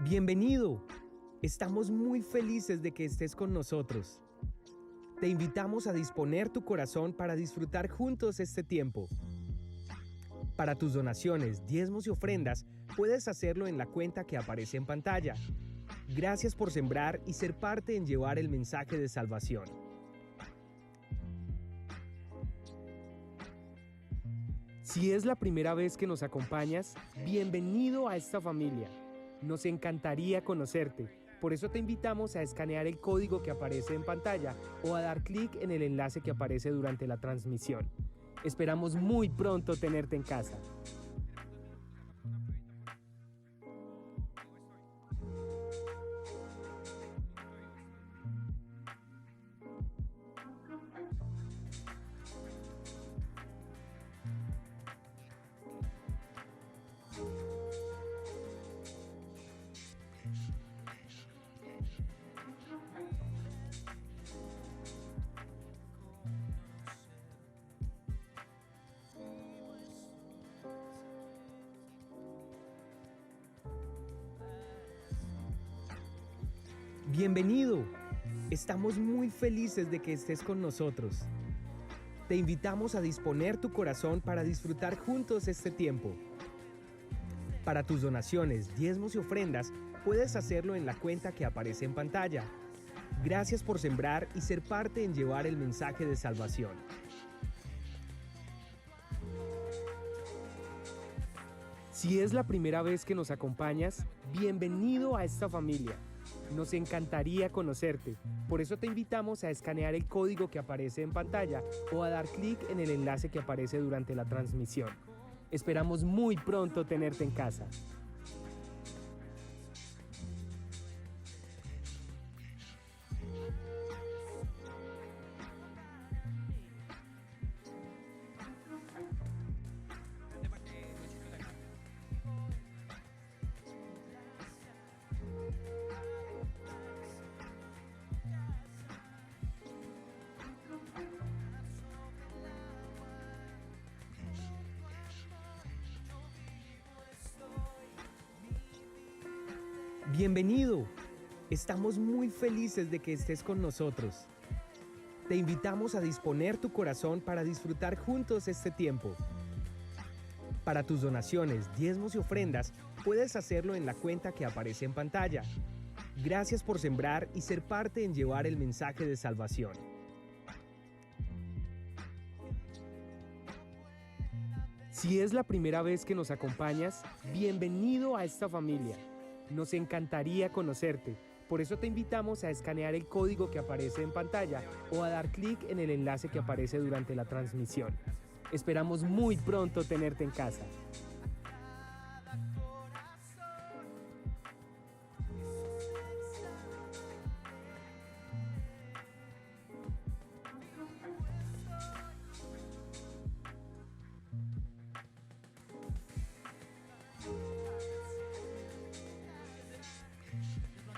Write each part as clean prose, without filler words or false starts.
Bienvenido. Estamos muy felices de que estés con nosotros. Te invitamos a disponer tu corazón para disfrutar juntos este tiempo. Para tus donaciones, diezmos y ofrendas, puedes hacerlo en la cuenta que aparece en pantalla. Gracias por sembrar y ser parte en llevar el mensaje de salvación. Si es la primera vez que nos acompañas, bienvenido a esta familia. Nos encantaría conocerte. Por eso te invitamos a escanear el código que aparece en pantalla o a dar clic en el enlace que aparece durante la transmisión. Esperamos muy pronto tenerte en casa. Bienvenido. Estamos muy felices de que estés con nosotros. Te invitamos a disponer tu corazón para disfrutar juntos este tiempo. Para tus donaciones, diezmos y ofrendas, puedes hacerlo en la cuenta que aparece en pantalla. Gracias por sembrar y ser parte en llevar el mensaje de salvación. Si es la primera vez que nos acompañas, bienvenido a esta familia. Nos encantaría conocerte. Por eso te invitamos a escanear el código que aparece en pantalla o a dar clic en el enlace que aparece durante la transmisión. Esperamos muy pronto tenerte en casa. Bienvenido. Estamos muy felices de que estés con nosotros. Te invitamos a disponer tu corazón para disfrutar juntos este tiempo. Para tus donaciones, diezmos y ofrendas, puedes hacerlo en la cuenta que aparece en pantalla. Gracias por sembrar y ser parte en llevar el mensaje de salvación. Si es la primera vez que nos acompañas, bienvenido a esta familia. Nos encantaría conocerte. Por eso te invitamos a escanear el código que aparece en pantalla o a dar clic en el enlace que aparece durante la transmisión. Esperamos muy pronto tenerte en casa.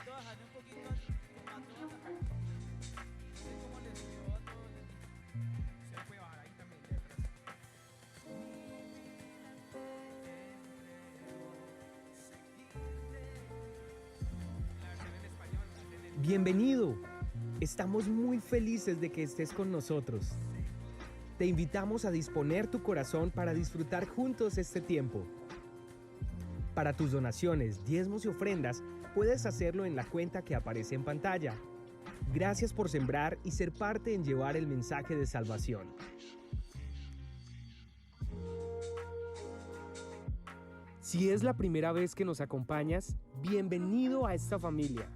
Bajarle un poquito a todos. No sé cómo les dio a todos. Se puede bajar ahí también de atrás. La versión en español. Bienvenido. Estamos muy felices de que estés con nosotros. Te invitamos a disponer tu corazón para disfrutar juntos este tiempo. Para tus donaciones, diezmos y ofrendas, puedes hacerlo en la cuenta que aparece en pantalla. Gracias por sembrar y ser parte en llevar el mensaje de salvación. Si es la primera vez que nos acompañas, bienvenido a esta familia.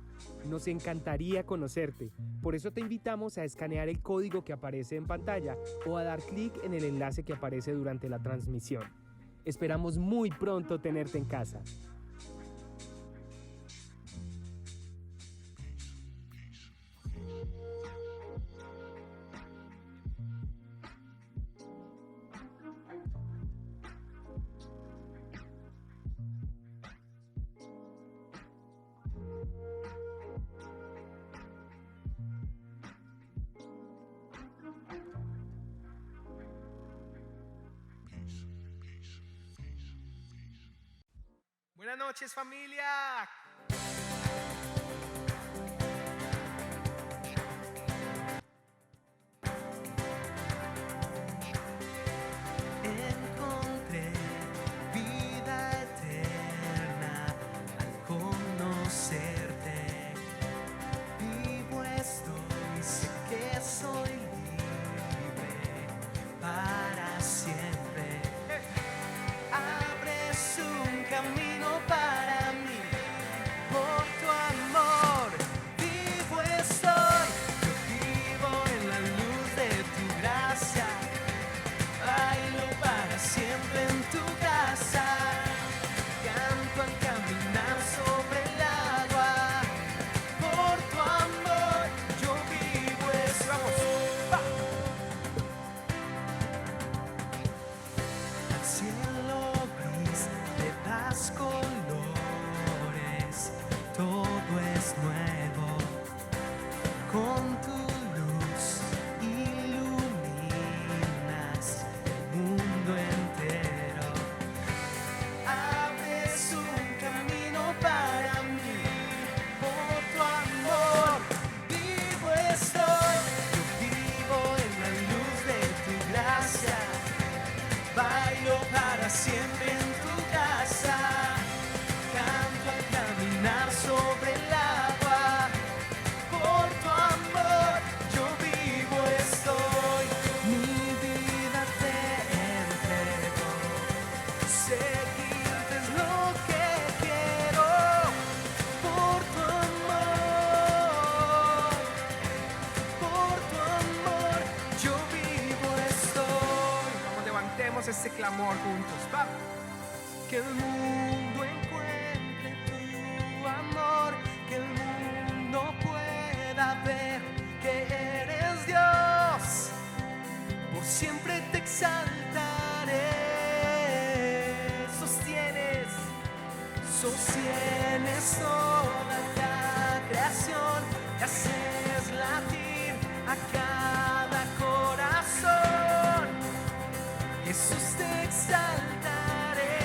Nos encantaría conocerte. Por eso te invitamos a escanear el código que aparece en pantalla o a dar clic en el enlace que aparece durante la transmisión. Esperamos muy pronto tenerte en casa. Buenas noches, familia. seguirte es lo que quiero. Por tu amor, yo vivo estoy. Vamos, levantemos este clamor juntos, vamos. Que el mundo encuentre tu amor, que el mundo pueda ver que eres Dios. Por siempre te exaltaré. Sostienes toda la creación y haces latir a cada corazón. Jesús, te exaltaré.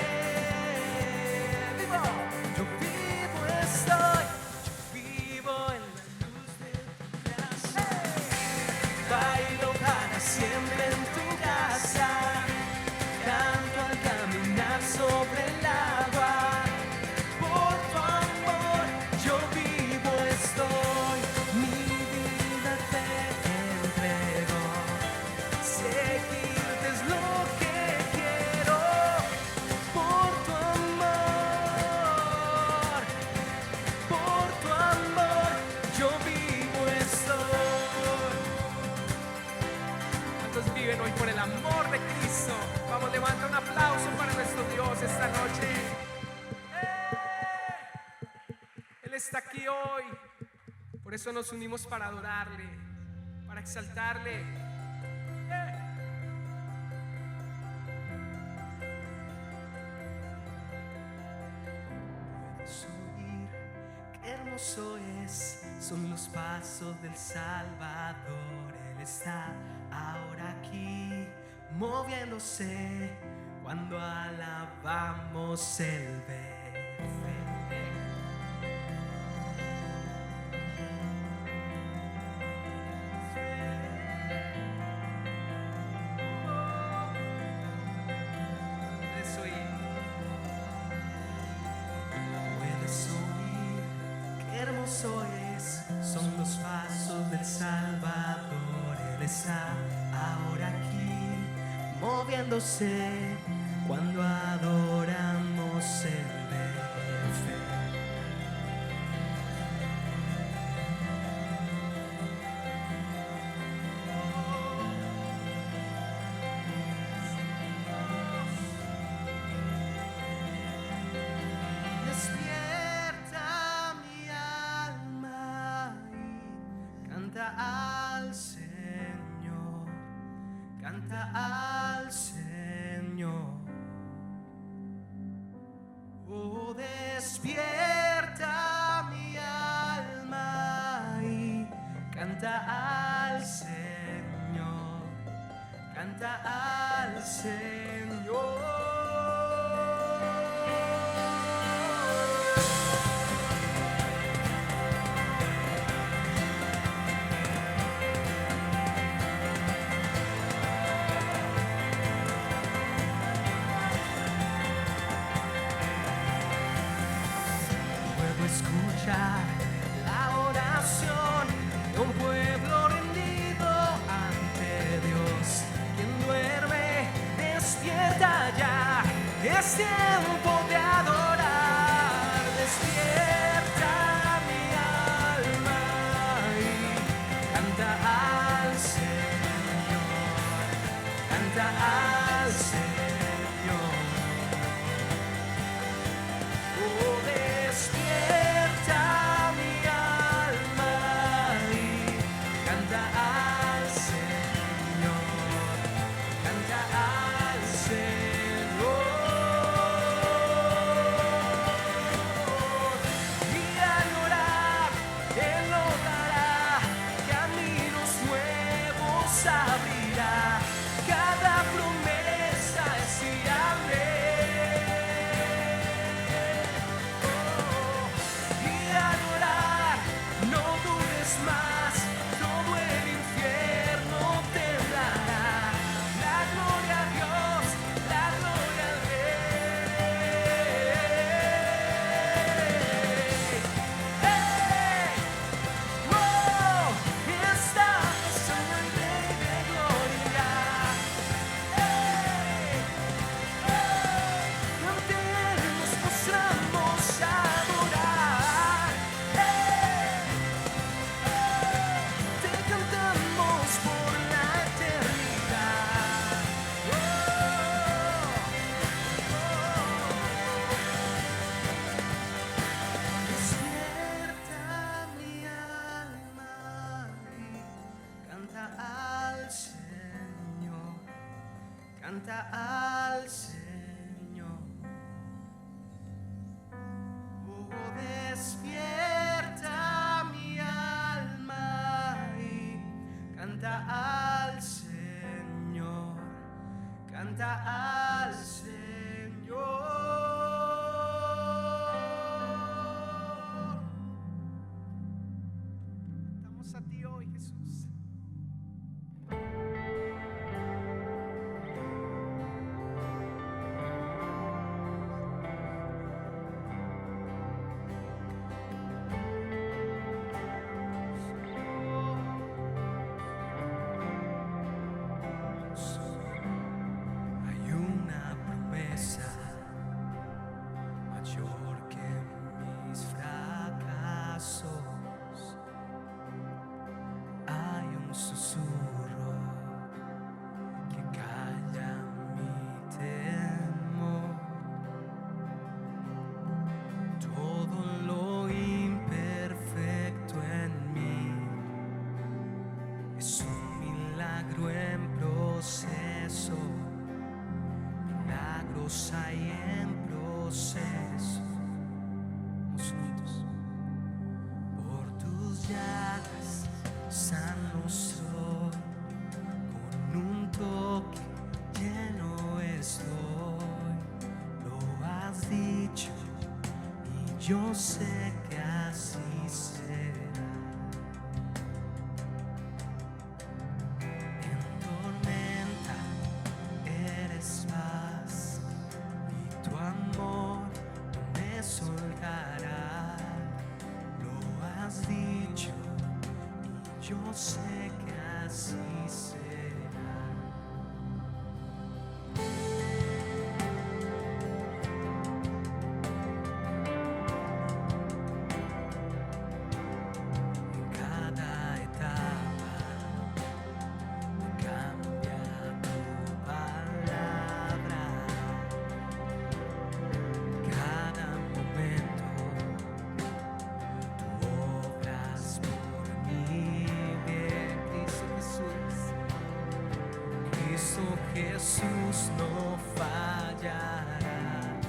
Vivo, yo vivo estoy, yo vivo en la luz de tu gracia. Bailo para siempre en tu casa, canto al caminar sobre el agua. Por tu amor yo vivo estoy, mi vida te entrego. Seguirte es lo que quiero. Por tu amor yo vivo estoy. ¿Cuántos viven hoy por el amor de Cristo? Vamos, levanta un aplauso para nuestro Dios esta noche. Él está aquí hoy. Por eso nos unimos para adorarle, para exaltarle. Puedes oír qué hermoso es, son los pasos del Salvador. Él está ahora aquí, moviéndose cuando alabamos el verde. Son los pasos del Salvador. Él está ahora aquí, moviéndose cuando adoramos el Verbo. Al Señor, canta al Señor. Oh, despierta mi alma y canta al Señor, canta al Señor. Escuchar la oración de un pueblo rendido ante Dios. Quien duerme, despierta ya, es tiempo de adorar. Despierta mi alma y canta al Señor, canta al Señor. Oh, despierta mi alma y canta al Señor, canta al Señor. Jesús. Hay una promesa mayor que mis fracasos. Hay un susurro que calla mi temor. Todo lo imperfecto en mí es un milagro en proceso. Milagros hay en proceso. Vamos juntos. Por tus llagas sano soy, con un toque lleno estoy. Lo has dicho y yo sé que así será. En tormenta eres paz y tu amor no me soltará. Lo has dicho y yo sé que así será. En cada etapa cambia tu palabra. Cada momento tú obras por mí bien. Cristo Jesús, no fallarás.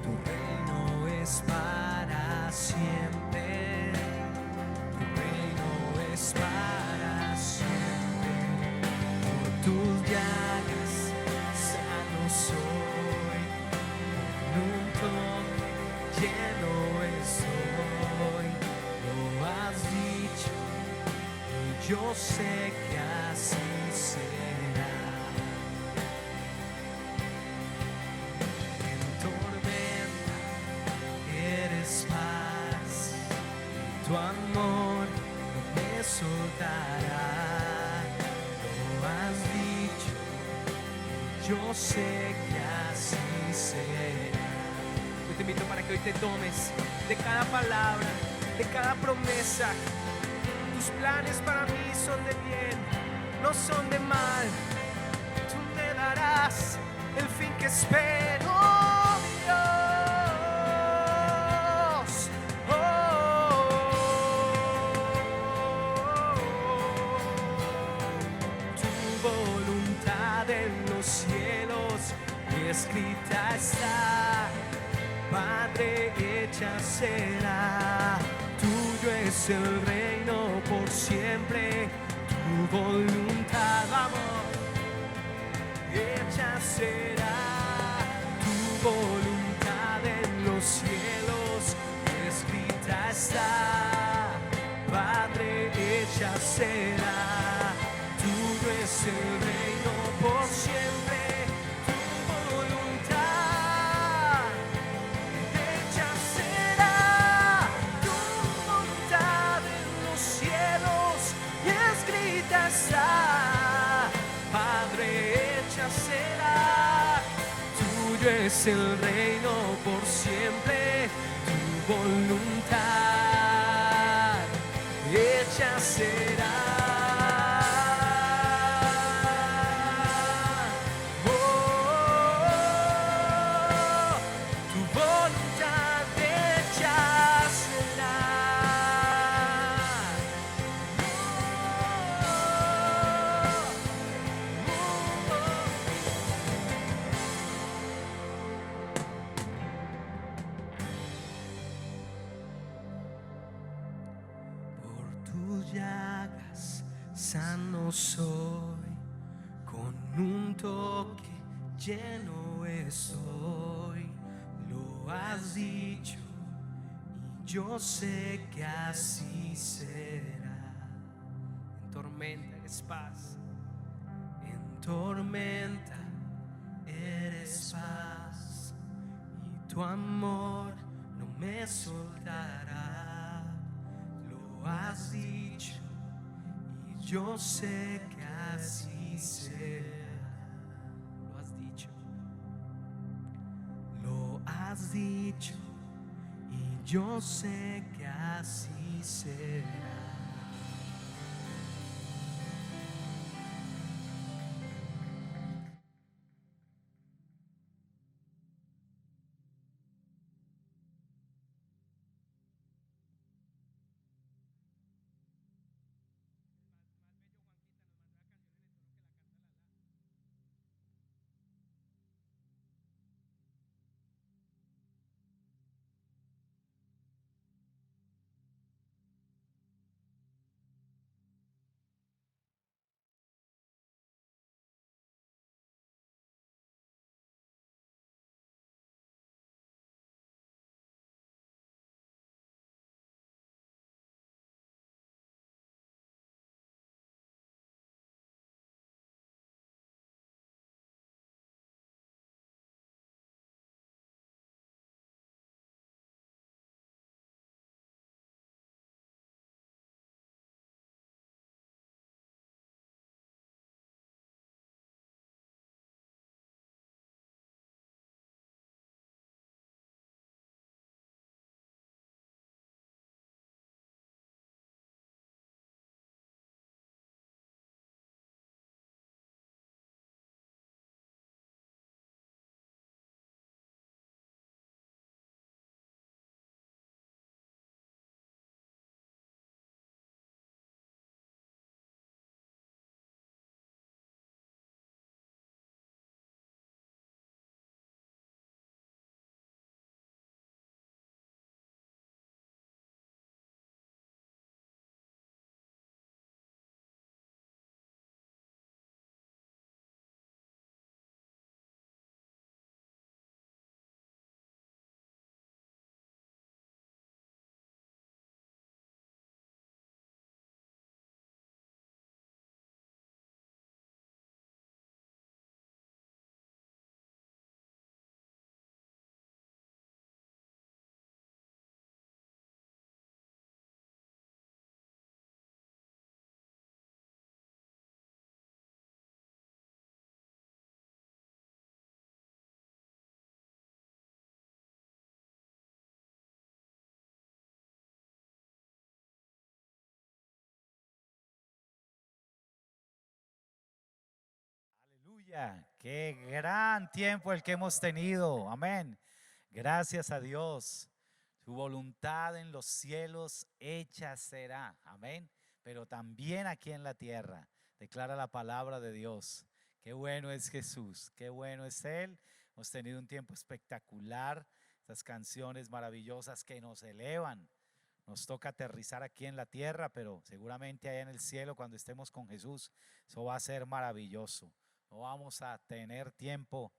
Tu reino es para siempre. Tu reino es para siempre. Por tus llagas sano soy. Con un toque lleno estoy. Lo has dicho y yo sé que así será. En tormenta eres paz y tu amor no me soltará. Lo has dicho y yo sé que así será. Yo te invito para que hoy te tomes de cada palabra, de cada promesa. Tus planes para mí son de bien, no son de mal. Tú me darás el fin que espero, mi Dios. Tu voluntad en los cielos escrita está. Padre, hecha será. Tuyo es el reino por siempre. Tu voluntad, vamos, hecha será. Tu voluntad en los cielos escrita está. Padre, hecha será. Tuyo es el reino por siempre. Tu voluntad hecha será. Tu voluntad en los cielos y escrita está. Padre, hecha será. Tuyo es el reino por siempre. Tu voluntad hecha será. Tu voluntad hecha será. Por tus llagas sano soy, con un toque lleno estoy. Lo has dicho y yo sé que así será. tormenta eres paz. En tormenta eres paz y tu amor no me soltará. Lo has dicho y yo sé que así será. Lo has dicho. Lo has dicho y yo sé que así será. Aleluya, qué gran tiempo el que hemos tenido, amén. Gracias a Dios, su voluntad en los cielos hecha será, amén. Pero también aquí en la tierra, declara la palabra de Dios. Qué bueno es Jesús, qué bueno es Él. Hemos tenido un tiempo espectacular, estas canciones maravillosas que nos elevan. Nos toca aterrizar aquí en la tierra, pero seguramente allá en el cielo, cuando estemos con Jesús, eso va a ser maravilloso. No vamos a tener tiempo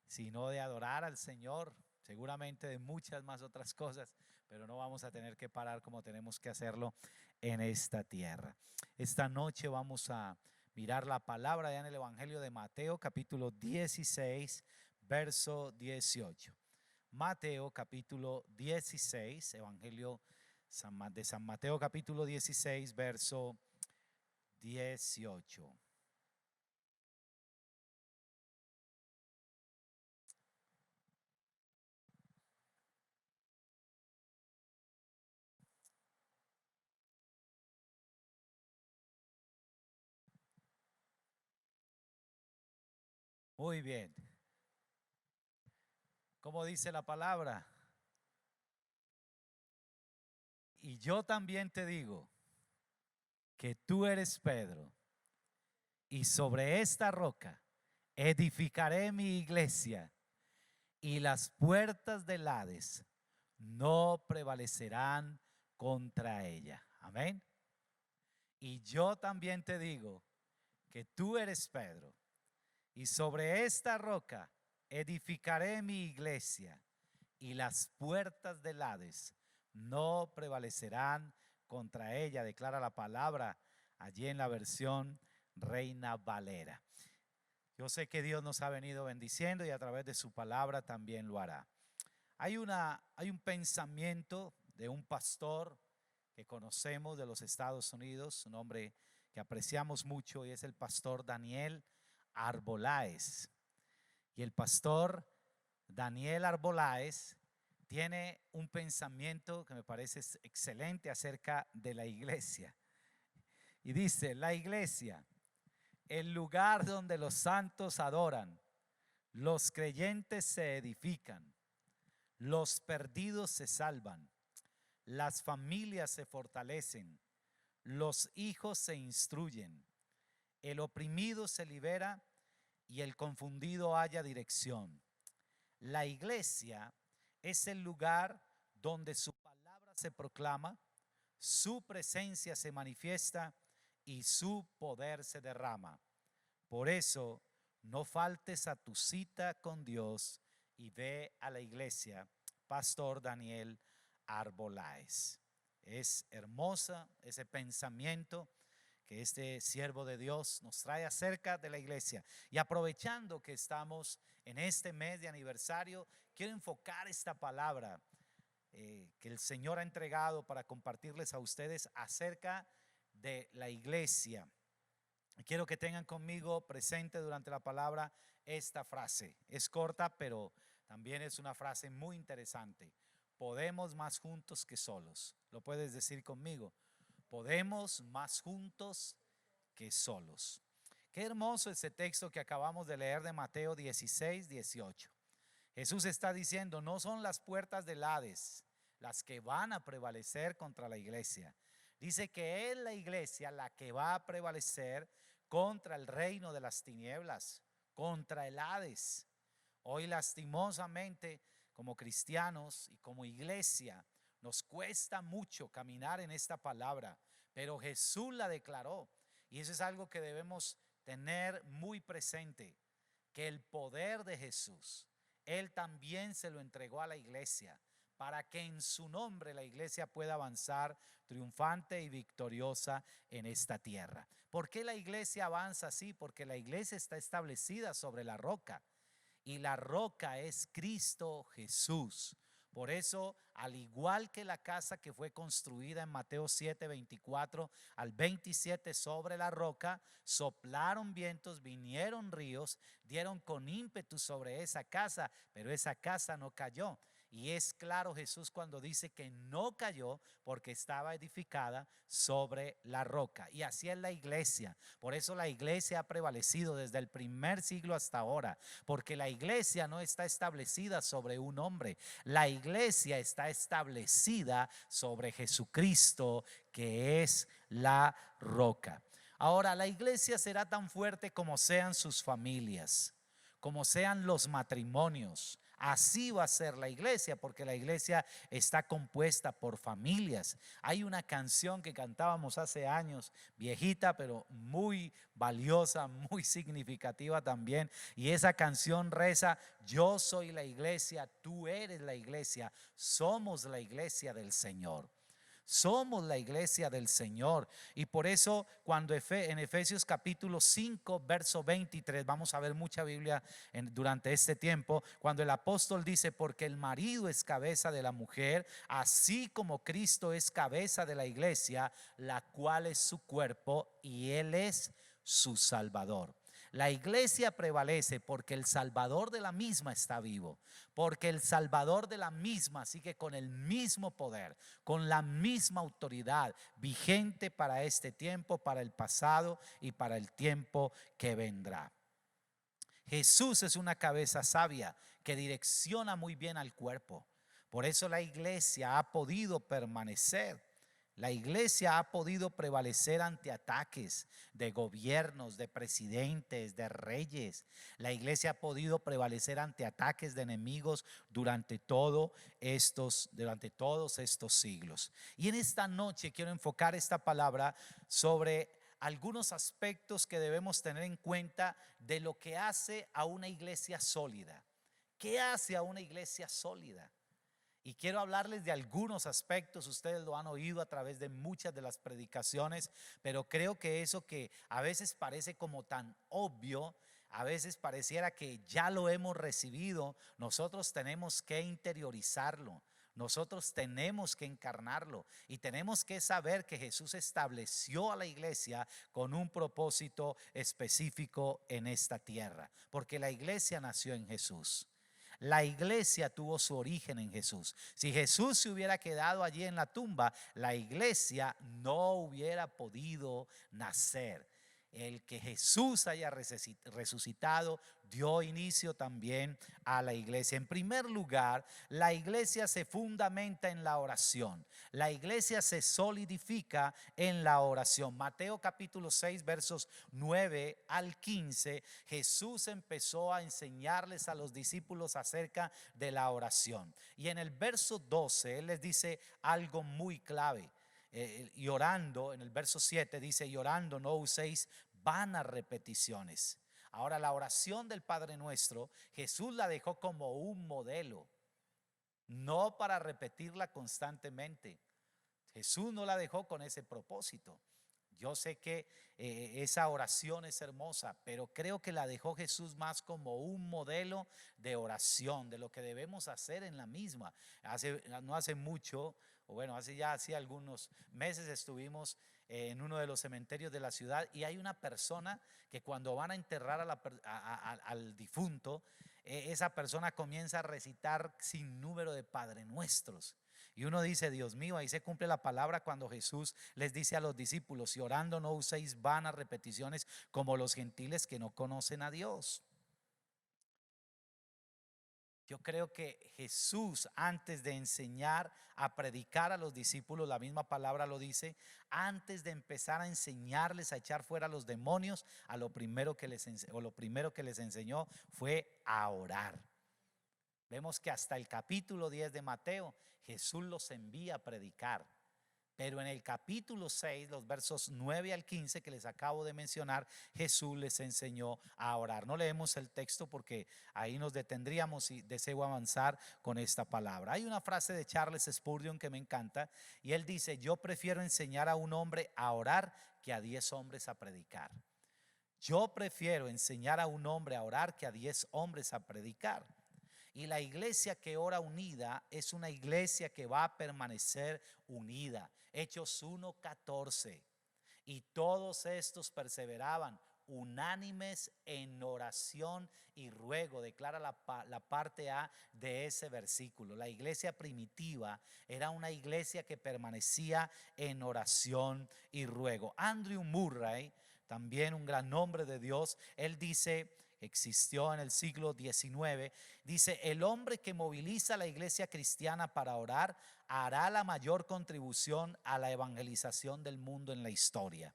sino de adorar al Señor, seguramente de muchas más otras cosas, pero no vamos a tener que parar como tenemos que hacerlo en esta tierra. Esta noche vamos a mirar la palabra ya en el Evangelio de Mateo, capítulo 16, verso 18. Mateo, capítulo 16, Evangelio de San Mateo, capítulo 16, verso 18. Muy bien. ¿Cómo dice la palabra? Y yo también te digo que tú eres Pedro, y sobre esta roca edificaré mi iglesia, y las puertas del Hades no prevalecerán contra ella. Amén. Y yo también te digo que tú eres Pedro, y sobre esta roca edificaré mi iglesia, y las puertas del Hades no prevalecerán contra ella. Declara la palabra allí en la versión Reina Valera. Yo sé que Dios nos ha venido bendiciendo y a través de su palabra también lo hará. Hay un pensamiento de un pastor que conocemos de los Estados Unidos, un hombre que apreciamos mucho, y es el pastor Daniel Arboláez. Y el pastor Daniel Arboláez tiene un pensamiento que me parece excelente acerca de la iglesia. Y dice: la iglesia, el lugar donde los santos adoran, los creyentes se edifican, los perdidos se salvan, las familias se fortalecen, los hijos se instruyen, el oprimido se libera y el confundido halla dirección. La iglesia es el lugar donde su palabra se proclama, su presencia se manifiesta y su poder se derrama. Por eso, no faltes a tu cita con Dios y ve a la iglesia. Pastor Daniel Arboláez. Es hermosa ese pensamiento que este siervo de Dios nos trae acerca de la iglesia. Y aprovechando que estamos en este mes de aniversario, quiero enfocar esta palabra que el Señor ha entregado para compartirles a ustedes acerca de la iglesia. Quiero que tengan conmigo presente durante la palabra esta frase. Es corta, pero también es una frase muy interesante. Podemos más juntos que solos. ¿Lo puedes decir conmigo? Podemos más juntos que solos. Qué hermoso ese texto que acabamos de leer de Mateo 16, 18. Jesús está diciendo: no son las puertas del Hades las que van a prevalecer contra la iglesia. Dice que es la iglesia la que va a prevalecer contra el reino de las tinieblas, contra el Hades. Hoy, lastimosamente, como cristianos y como iglesia, nos cuesta mucho caminar en esta palabra, pero Jesús la declaró, y eso es algo que debemos tener muy presente, que el poder de Jesús, Él también se lo entregó a la iglesia, para que en su nombre la iglesia pueda avanzar triunfante y victoriosa en esta tierra. ¿Por qué la iglesia avanza así? Porque la iglesia está establecida sobre la roca, y la roca es Cristo Jesús. Por eso, al igual que la casa que fue construida en Mateo 7, 24 al 27 sobre la roca, soplaron vientos, vinieron ríos, dieron con ímpetu sobre esa casa, pero esa casa no cayó. Y es claro Jesús cuando dice que no cayó porque estaba edificada sobre la roca. Y así es la iglesia. Por eso la iglesia ha prevalecido desde el primer siglo hasta ahora. Porque la iglesia no está establecida sobre un hombre. La iglesia está establecida sobre Jesucristo, que es la roca. Ahora, la iglesia será tan fuerte como sean sus familias, como sean los matrimonios. Así va a ser la iglesia, porque la iglesia está compuesta por familias. Hay una canción que cantábamos hace años, viejita, pero muy valiosa, muy significativa también. Y esa canción reza: yo soy la iglesia, tú eres la iglesia, somos la iglesia del Señor. Somos la iglesia del Señor. Y por eso cuando en Efesios capítulo 5 verso 23, vamos a ver mucha Biblia durante este tiempo, cuando el apóstol dice: porque el marido es cabeza de la mujer, así como Cristo es cabeza de la iglesia, la cual es su cuerpo, y Él es su Salvador. La iglesia prevalece porque el Salvador de la misma está vivo, porque el Salvador de la misma sigue con el mismo poder, con la misma autoridad vigente para este tiempo, para el pasado y para el tiempo que vendrá. Jesús es una cabeza sabia que direcciona muy bien al cuerpo. Por eso la iglesia ha podido permanecer. La iglesia ha podido prevalecer ante ataques de gobiernos, de presidentes, de reyes. La iglesia ha podido prevalecer ante ataques de enemigos durante todos estos siglos. Y en esta noche quiero enfocar esta palabra sobre algunos aspectos que debemos tener en cuenta de lo que hace a una iglesia sólida. ¿Qué hace a una iglesia sólida? Y quiero hablarles de algunos aspectos. Ustedes lo han oído a través de muchas de las predicaciones, pero creo que eso que a veces parece como tan obvio, a veces pareciera que ya lo hemos recibido, nosotros tenemos que interiorizarlo. Nosotros tenemos que encarnarlo y tenemos que saber que Jesús estableció a la iglesia con un propósito específico en esta tierra, porque la iglesia nació en Jesús. La iglesia tuvo su origen en Jesús. Si Jesús se hubiera quedado allí en la tumba, la iglesia no hubiera podido nacer. El que Jesús haya resucitado dio inicio también a la iglesia. En primer lugar, la iglesia se fundamenta en la oración. La iglesia se solidifica en la oración. Mateo capítulo 6 versos 9 al 15, Jesús empezó a enseñarles a los discípulos acerca de la oración. Y en el verso 12 Él les dice algo muy clave. Y orando, en el verso 7 dice, y orando no uséis vanas repeticiones. Ahora, la oración del Padre Nuestro, Jesús la dejó como un modelo, no para repetirla constantemente. Jesús no la dejó con ese propósito. Yo sé que esa oración es hermosa, pero creo que la dejó Jesús más como un modelo de oración, de lo que debemos hacer en la misma. No hace mucho, o bueno, hace algunos meses estuvimos en uno de los cementerios de la ciudad, y hay una persona que cuando van a enterrar al difunto, esa persona comienza a recitar sin número de Padre Nuestros. Y uno dice, Dios mío, ahí se cumple la palabra cuando Jesús les dice a los discípulos, y orando no uséis vanas repeticiones como los gentiles que no conocen a Dios. Yo creo que Jesús, antes de enseñar a predicar a los discípulos, la misma palabra lo dice, antes de empezar a enseñarles a echar fuera a los demonios, lo primero que les enseñó fue a orar. Vemos que hasta el capítulo 10 de Mateo, Jesús los envía a predicar. Pero en el capítulo 6, los versos 9 al 15 que les acabo de mencionar, Jesús les enseñó a orar. No leemos el texto porque ahí nos detendríamos y deseo avanzar con esta palabra. Hay una frase de Charles Spurgeon que me encanta y él dice, yo prefiero enseñar a un hombre a orar que a 10 hombres a predicar. Yo prefiero enseñar a un hombre a orar que a 10 hombres a predicar. Y la iglesia que ora unida es una iglesia que va a permanecer unida. Hechos 1:14. Y todos estos perseveraban unánimes en oración y ruego, declara la parte A de ese versículo. La iglesia primitiva era una iglesia que permanecía en oración y ruego. Andrew Murray, también un gran hombre de Dios, él dice, existió en el siglo XIX, dice, el hombre que moviliza a la iglesia cristiana para orar hará la mayor contribución a la evangelización del mundo en la historia.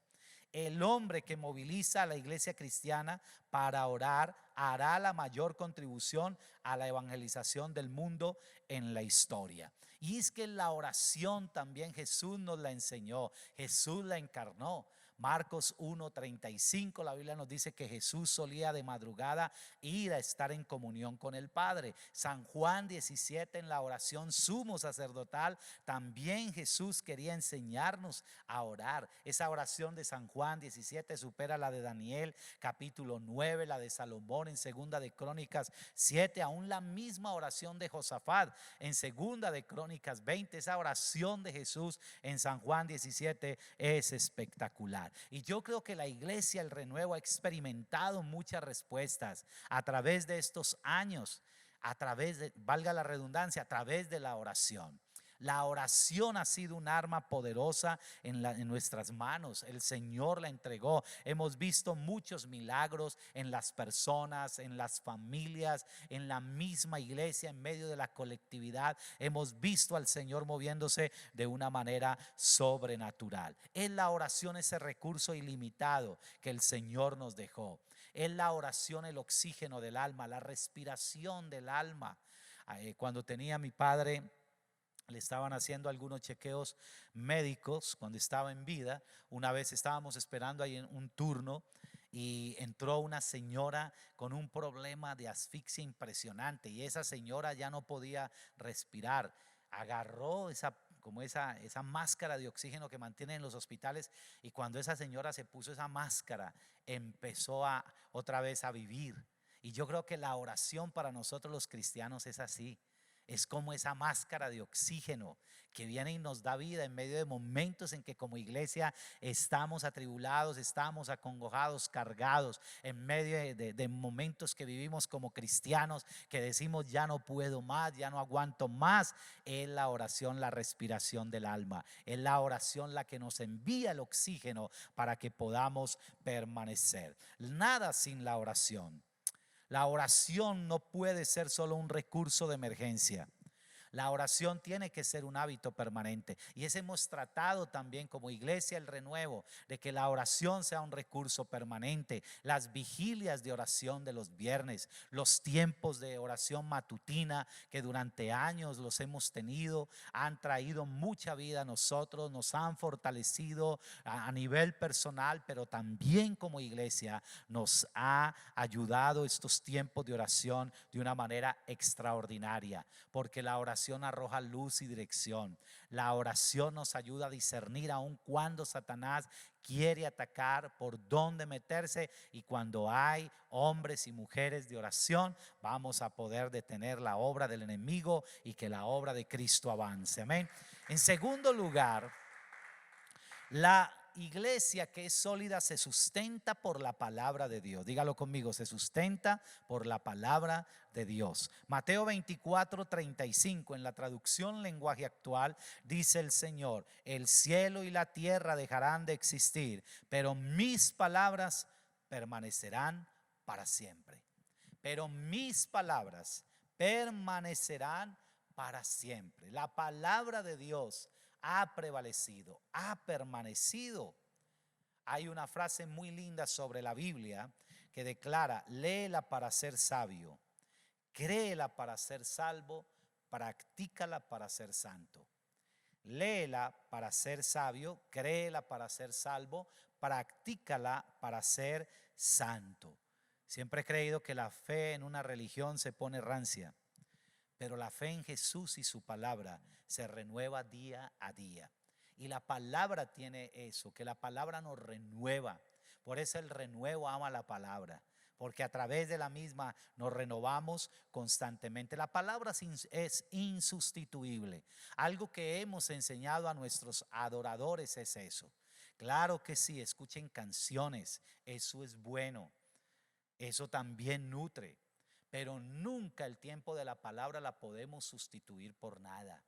El hombre que moviliza a la iglesia cristiana para orar hará la mayor contribución a la evangelización del mundo en la historia. Y es que la oración también Jesús nos la enseñó, Jesús la encarnó. Marcos 1:35, la Biblia nos dice que Jesús solía de madrugada ir a estar en comunión con el Padre. San Juan 17, en la oración sumo sacerdotal, también Jesús quería enseñarnos a orar. Esa oración de San Juan 17 supera la de Daniel capítulo 9, la de Salomón en segunda de Crónicas 7, aún la misma oración de Josafat en segunda de Crónicas 20. Esa oración de Jesús en San Juan 17 es espectacular. Y yo creo que la iglesia, el renuevo, ha experimentado muchas respuestas a través de estos años, a través de, valga la redundancia, a través de la oración. La oración ha sido un arma poderosa en nuestras manos. El Señor la entregó. Hemos visto muchos milagros en las personas, en las familias, en la misma iglesia, en medio de la colectividad. Hemos visto al Señor moviéndose de una manera sobrenatural. Es la oración ese recurso ilimitado que el Señor nos dejó. Es la oración el oxígeno del alma, la respiración del alma. Cuando tenía a mi padre, le estaban haciendo algunos chequeos médicos cuando estaba en vida. Una vez estábamos esperando ahí en un turno y entró una señora con un problema de asfixia impresionante y esa señora ya no podía respirar. agarró esa máscara de oxígeno que mantienen en los hospitales, y cuando esa señora se puso esa máscara, empezó otra vez a vivir. Y yo creo que la oración para nosotros los cristianos es así. Es como esa máscara de oxígeno que viene y nos da vida en medio de momentos en que como iglesia estamos atribulados, estamos acongojados, cargados, en medio de momentos que vivimos como cristianos, que decimos ya no puedo más, ya no aguanto más. Es la oración, la respiración del alma. Es la oración la que nos envía el oxígeno para que podamos permanecer. Nada sin la oración. La oración no puede ser solo un recurso de emergencia. La oración tiene que ser un hábito permanente, y eso hemos tratado también como iglesia El Renuevo, de que la oración sea un recurso permanente. Las vigilias de oración de los viernes, los tiempos de oración matutina que durante años los hemos tenido, han traído mucha vida a nosotros, nos han fortalecido a nivel personal, pero también como iglesia nos ha ayudado estos tiempos de oración de una manera extraordinaria, porque la oración arroja luz y dirección. La oración nos ayuda a discernir aun cuando Satanás quiere atacar, por dónde meterse, y cuando hay hombres y mujeres de oración, vamos a poder detener la obra del enemigo y que la obra de Cristo avance. Amén. En segundo lugar, la iglesia que es sólida se sustenta por la palabra de Dios. Dígalo conmigo, se sustenta por la palabra de Dios. Mateo 24:35, en la traducción lenguaje actual, dice el Señor: el cielo y la tierra dejarán de existir, pero mis palabras permanecerán para siempre. Pero mis palabras permanecerán para siempre. La palabra de Dios ha prevalecido, ha permanecido. Hay una frase muy linda sobre la Biblia que declara: léela para ser sabio, créela para ser salvo, practícala para ser santo. Léela para ser sabio, créela para ser salvo, practícala para ser santo. Siempre he creído que la fe en una religión se pone rancia, pero la fe en Jesús y su palabra se renueva día a día. Y la palabra tiene eso, que la palabra nos renueva. Por eso el renuevo ama la palabra, porque a través de la misma nos renovamos constantemente. La palabra es insustituible. Algo que hemos enseñado a nuestros adoradores es eso. Claro que sí, escuchen canciones, eso es bueno, eso también nutre. Pero nunca el tiempo de la palabra la podemos sustituir por nada,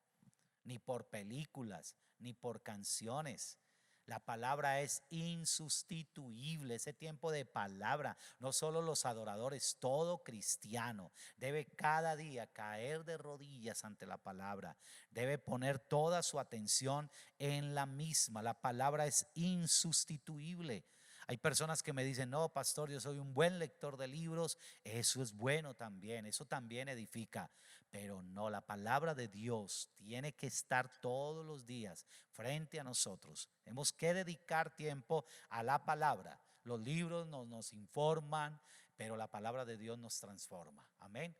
ni por películas, ni por canciones. La palabra es insustituible. Ese tiempo de palabra, no solo los adoradores, todo cristiano debe cada día caer de rodillas ante la palabra, debe poner toda su atención en la misma. La palabra es insustituible. Hay personas que me dicen: no, pastor, yo soy un buen lector de libros. Eso es bueno también, eso también edifica. Pero no, la palabra de Dios tiene que estar todos los días frente a nosotros. Tenemos que dedicar tiempo a la palabra. Los libros nos informan, pero la palabra de Dios nos transforma. Amén.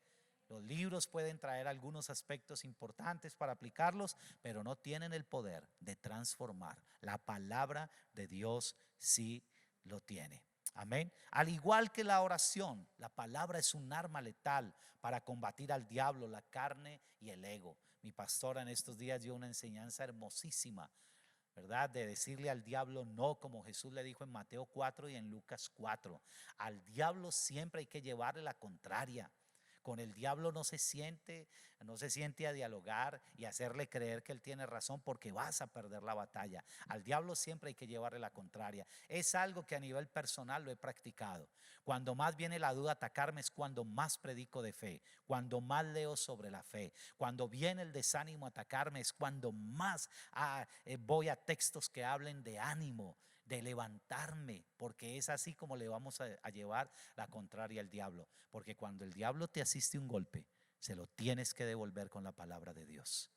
Los libros pueden traer algunos aspectos importantes para aplicarlos, pero no tienen el poder de transformar. La palabra de Dios sí lo tiene. Amén. Al igual que la oración, la palabra es un arma letal para combatir al diablo, la carne y el ego. Mi pastora en estos días dio una enseñanza hermosísima, ¿verdad? De decirle al diablo no, como Jesús le dijo en Mateo 4 y en Lucas 4. Al diablo siempre hay que llevarle la contraria. Con el diablo no se siente a dialogar y hacerle creer que él tiene razón, porque vas a perder la batalla. Al diablo siempre hay que llevarle la contraria. Es algo que a nivel personal lo he practicado. Cuando más viene la duda a atacarme es cuando más predico de fe, cuando más leo sobre la fe. Cuando viene el desánimo a atacarme es cuando más voy a textos que hablen de ánimo, de levantarme, porque es así como le vamos a llevar la contraria al diablo. Porque cuando el diablo te asiste un golpe, se lo tienes que devolver con la palabra de Dios.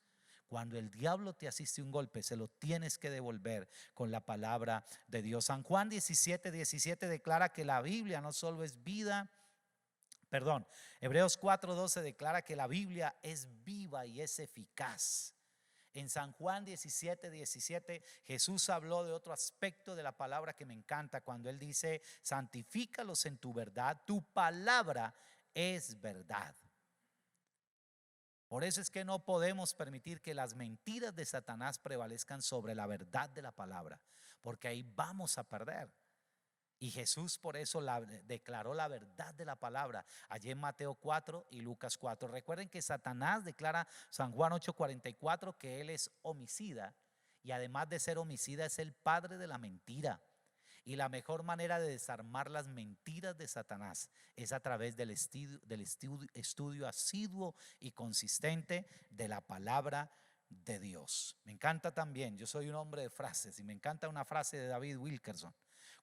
Cuando el diablo te asiste un golpe, se lo tienes que devolver con la palabra de Dios. San Juan 17:17 declara que la Biblia no solo es vida Perdón, Hebreos 4:12 declara que la Biblia es viva y es eficaz. En San Juan 17:17 Jesús habló de otro aspecto de la palabra que me encanta cuando él dice: santifícalos en tu verdad, tu palabra es verdad. Por eso es que no podemos permitir que las mentiras de Satanás prevalezcan sobre la verdad de la palabra, porque ahí vamos a perder. Y Jesús por eso declaró la verdad de la palabra allí en Mateo 4 y Lucas 4. Recuerden que Satanás declara San Juan 8:44 que él es homicida, y además de ser homicida es el padre de la mentira. Y la mejor manera de desarmar las mentiras de Satanás es a través del estudio asiduo y consistente de la palabra de Dios. Me encanta también, yo soy un hombre de frases, y me encanta una frase de David Wilkerson: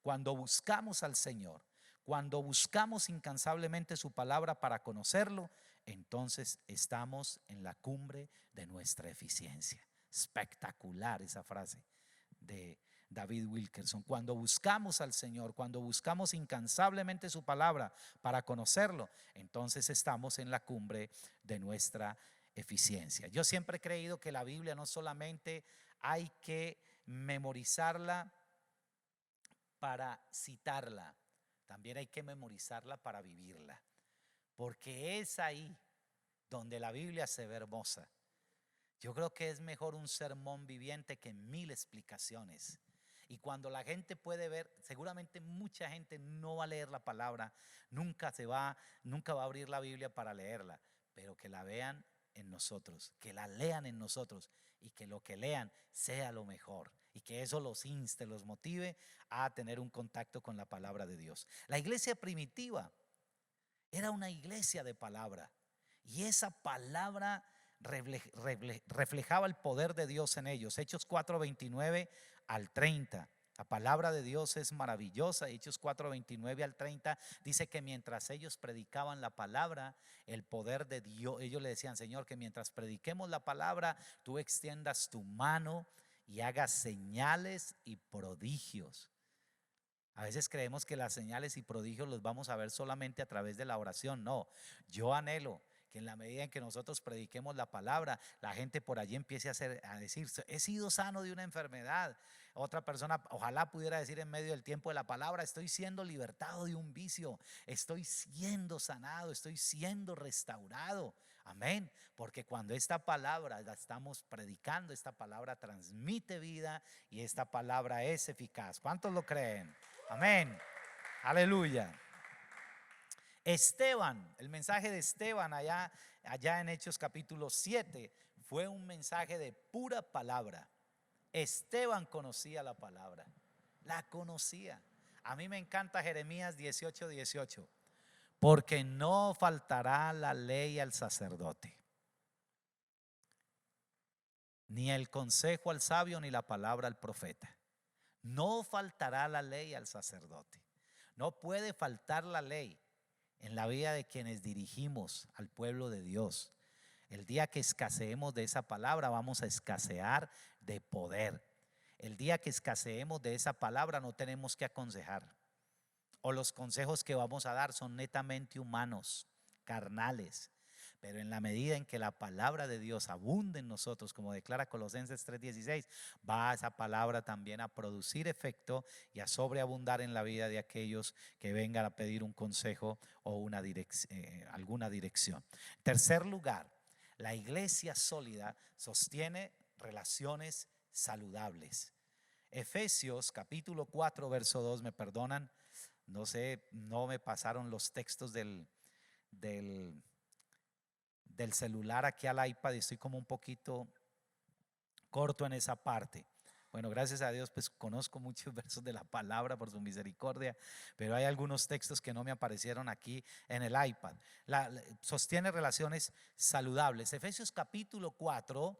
cuando buscamos al Señor, cuando buscamos incansablemente su palabra para conocerlo, entonces estamos en la cumbre de nuestra eficiencia. Espectacular esa frase de David Wilkerson. Cuando buscamos al Señor, cuando buscamos incansablemente su palabra para conocerlo, entonces estamos en la cumbre de nuestra eficiencia. Yo siempre he creído que la Biblia no solamente hay que memorizarla para citarla, también hay que memorizarla para vivirla, porque es ahí donde la Biblia se ve hermosa. Yo creo que es mejor un sermón viviente que 1000 explicaciones. Y cuando la gente puede ver, seguramente mucha gente no va a leer la palabra, nunca va a abrir la Biblia para leerla, pero que la vean en nosotros, que la lean en nosotros, y que lo que lean sea lo mejor, y que eso los inste, los motive a tener un contacto con la palabra de Dios. La iglesia primitiva era una iglesia de palabra, y esa palabra reflejaba el poder de Dios en ellos. Hechos 4:29 al 30. La palabra de Dios es maravillosa. Hechos 4:29 al 30 dice que mientras ellos predicaban la palabra, el poder de Dios, ellos le decían: Señor, que mientras prediquemos la palabra, tú extiendas tu mano y hagas señales y prodigios. A veces creemos que las señales y prodigios los vamos a ver solamente a través de la oración. No, yo anhelo que en la medida en que nosotros prediquemos la palabra, la gente por allí empiece a decir: he sido sano de una enfermedad. Otra persona ojalá pudiera decir en medio del tiempo de la palabra: estoy siendo libertado de un vicio, estoy siendo sanado, estoy siendo restaurado. Amén, porque cuando esta palabra la estamos predicando, esta palabra transmite vida y esta palabra es eficaz. ¿Cuántos lo creen? Amén, aleluya. Esteban, el mensaje de Esteban allá en Hechos capítulo 7 fue un mensaje de pura palabra. Esteban conocía la palabra, la conocía. A mí me encanta Jeremías 18:18, porque no faltará la ley al sacerdote, ni el consejo al sabio, ni la palabra al profeta. No faltará la ley al sacerdote. No puede faltar la ley en la vida de quienes dirigimos al pueblo de Dios. El día que escaseemos de esa palabra, vamos a escasear de poder. El día que escaseemos de esa palabra, no tenemos que aconsejar, o los consejos que vamos a dar son netamente humanos, carnales. Pero en la medida en que la palabra de Dios abunde en nosotros, como declara Colosenses 3:16, va esa palabra también a producir efecto y a sobreabundar en la vida de aquellos que vengan a pedir un consejo o alguna dirección. En tercer lugar, la iglesia sólida sostiene relaciones saludables. Efesios capítulo 4 verso 2, me perdonan, no sé, no me pasaron los textos del celular aquí al iPad y estoy como un poquito corto en esa parte. Bueno, gracias a Dios pues conozco muchos versos de la palabra por su misericordia, pero hay algunos textos que no me aparecieron aquí en el iPad. Sostiene relaciones saludables. Efesios capítulo 4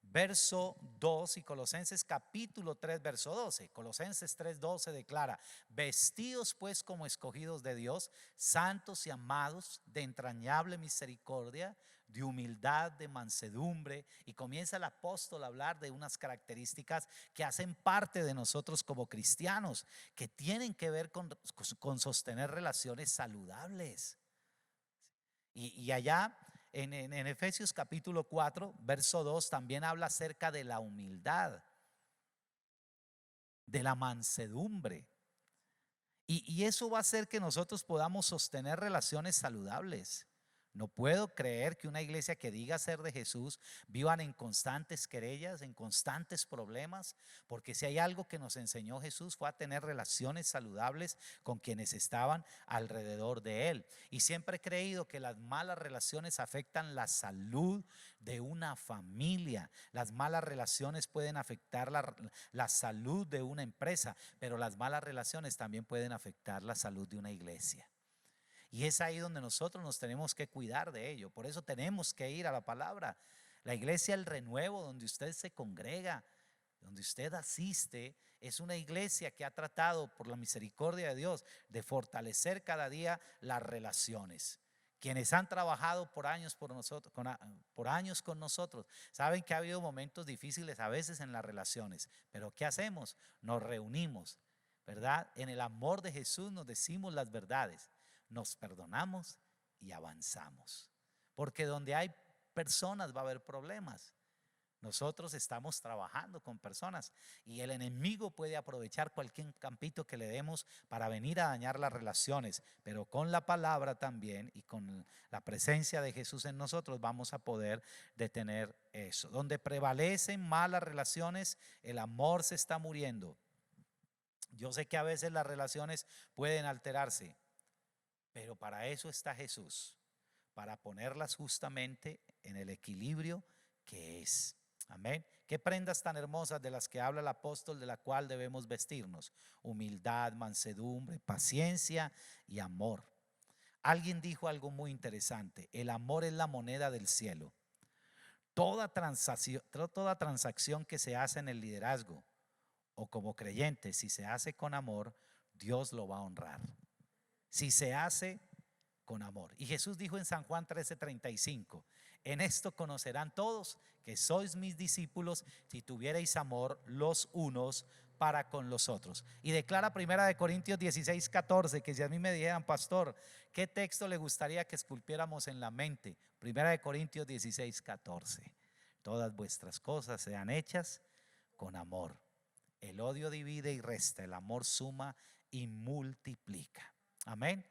verso 2 y Colosenses capítulo 3 verso 12. Colosenses 3:12 declara: vestidos pues como escogidos de Dios, santos y amados, de entrañable misericordia, de humildad, de mansedumbre. Y comienza el apóstol a hablar de unas características que hacen parte de nosotros como cristianos, que tienen que ver con sostener relaciones saludables. Y allá en Efesios capítulo 4, verso 2, también habla acerca de la humildad, de la mansedumbre. Y eso va a hacer que nosotros podamos sostener relaciones saludables. No puedo creer que una iglesia que diga ser de Jesús vivan en constantes querellas, en constantes problemas, porque si hay algo que nos enseñó Jesús fue a tener relaciones saludables con quienes estaban alrededor de Él. Y siempre he creído que las malas relaciones afectan la salud de una familia. Las malas relaciones pueden afectar la salud de una empresa, pero las malas relaciones también pueden afectar la salud de una iglesia. Y es ahí donde nosotros nos tenemos que cuidar de ello. Por eso tenemos que ir a la palabra. La iglesia El Renuevo, donde usted se congrega, donde usted asiste, es una iglesia que ha tratado por la misericordia de Dios de fortalecer cada día las relaciones. Quienes han trabajado por años con nosotros saben que ha habido momentos difíciles a veces en las relaciones, pero ¿qué hacemos? Nos reunimos, ¿verdad? En el amor de Jesús nos decimos las verdades, nos perdonamos y avanzamos, porque donde hay personas va a haber problemas. Nosotros estamos trabajando con personas y el enemigo puede aprovechar cualquier campito que le demos para venir a dañar las relaciones, pero con la palabra también y con la presencia de Jesús en nosotros vamos a poder detener eso. Donde prevalecen malas relaciones, el amor se está muriendo. Yo sé que a veces las relaciones pueden alterarse, pero para eso está Jesús, para ponerlas justamente en el equilibrio que es. Amén. Qué prendas tan hermosas de las que habla el apóstol, de la cual debemos vestirnos: humildad, mansedumbre, paciencia y amor. Alguien dijo algo muy interesante: el amor es la moneda del cielo. Toda transacción que se hace en el liderazgo o como creyente, si se hace con amor, Dios lo va a honrar. Si se hace con amor. Y Jesús dijo en San Juan 13:35: en esto conocerán todos que sois mis discípulos, si tuviereis amor los unos para con los otros. Y declara 1 Corintios 16:14, que si a mí me dijeran: pastor, ¿qué texto le gustaría que esculpiéramos en la mente? 1 Corintios 16:14: todas vuestras cosas sean hechas con amor. El odio divide y resta, el amor suma y multiplica. Amén.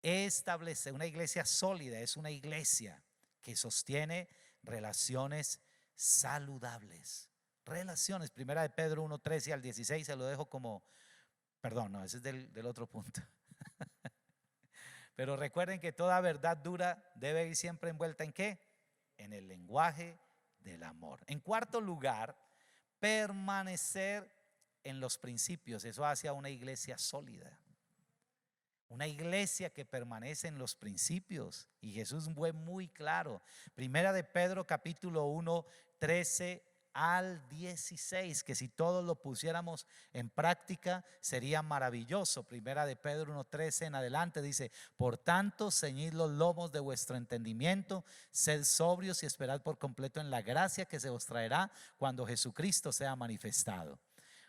Establece una iglesia sólida, es una iglesia que sostiene relaciones saludables. Relaciones, 1 Pedro 1:13 al 16, se lo dejo como, perdón, no, ese es del otro punto. Pero recuerden que toda verdad dura debe ir siempre envuelta ¿en qué? En el lenguaje del amor. En cuarto lugar, permanecer en los principios. Eso hace a una iglesia sólida. Una iglesia que permanece en los principios. Y Jesús fue muy claro. 1 Pedro capítulo 1, 13 al 16, que si todos lo pusiéramos en práctica sería maravilloso. 1 Pedro 1, 13 en adelante dice: por tanto, ceñid los lomos de vuestro entendimiento, sed sobrios y esperad por completo en la gracia que se os traerá cuando Jesucristo sea manifestado.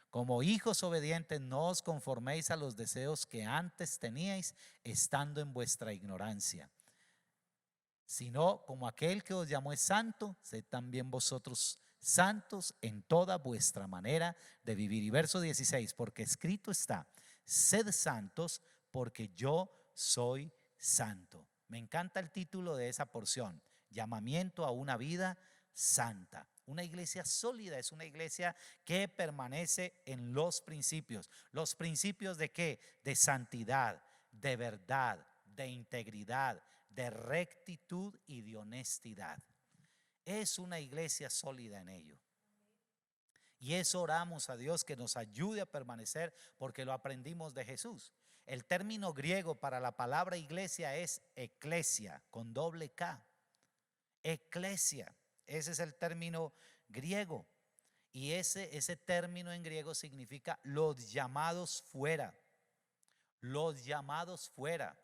Como hijos obedientes, no os conforméis a los deseos que antes teníais estando en vuestra ignorancia, sino como aquel que os llamó es santo, sed también vosotros santos en toda vuestra manera de vivir. Y verso 16: porque escrito está: sed santos porque yo soy santo. Me encanta el título de esa porción: llamamiento a una vida santa. Una iglesia sólida es una iglesia que permanece en los principios. ¿Los principios de qué? De santidad, de verdad, de integridad, de rectitud y de honestidad. Es una iglesia sólida en ello. Y eso oramos a Dios que nos ayude a permanecer, porque lo aprendimos de Jesús. El término griego para la palabra iglesia es eclesia, con doble K. Eclesia. Ese es el término griego. Y ese término en griego significa los llamados fuera. Los llamados fuera.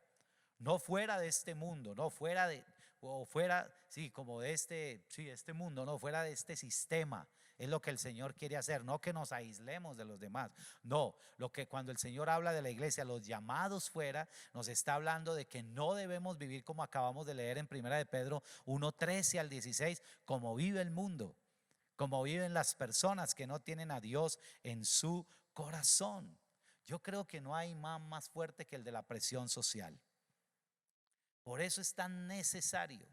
No fuera de este mundo, no fuera de o fuera, sí, como de este mundo, no, fuera de este sistema. Es lo que el Señor quiere hacer, no que nos aislemos de los demás. No, lo que cuando el Señor habla de la iglesia, los llamados fuera, nos está hablando de que no debemos vivir como acabamos de leer en 1 de Pedro 1:13 al 16, como vive el mundo, como viven las personas que no tienen a Dios en su corazón. Yo creo que no hay imán más fuerte que el de la presión social. Por eso es tan necesario